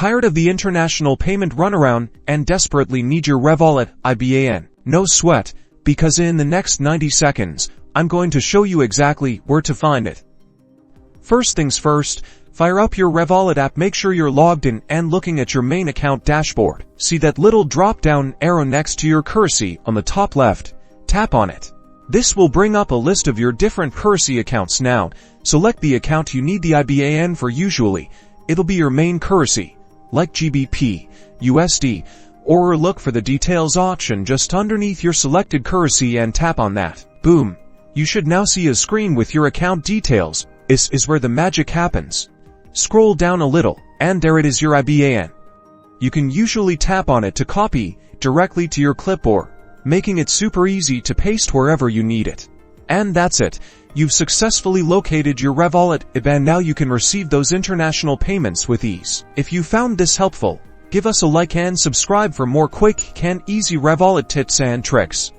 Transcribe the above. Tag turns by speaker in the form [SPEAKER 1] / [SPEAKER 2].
[SPEAKER 1] Tired of the international payment runaround and desperately need your Revolut IBAN? No sweat, because in the next 90 seconds, I'm going to show you exactly where to find it. First things first, fire up your Revolut app. Make sure you're logged in and looking at your main account dashboard. See that little drop-down arrow next to your currency on the top left? Tap on it. This will bring up a list of your different currency accounts. Now, select the account you need the IBAN for. Usually, it'll be your main currency, like GBP, USD, or look for the details option just underneath your selected currency and tap on that. Boom! You should now see a screen with your account details. This is where the magic happens. Scroll down a little, and there it is, your IBAN. You can usually tap on it to copy directly to your clipboard, making it super easy to paste wherever you need it. And that's it. You've successfully located your Revolut IBAN. Now you can receive those international payments with ease. If you found this helpful, give us a like and subscribe for more quick and easy Revolut tips and tricks.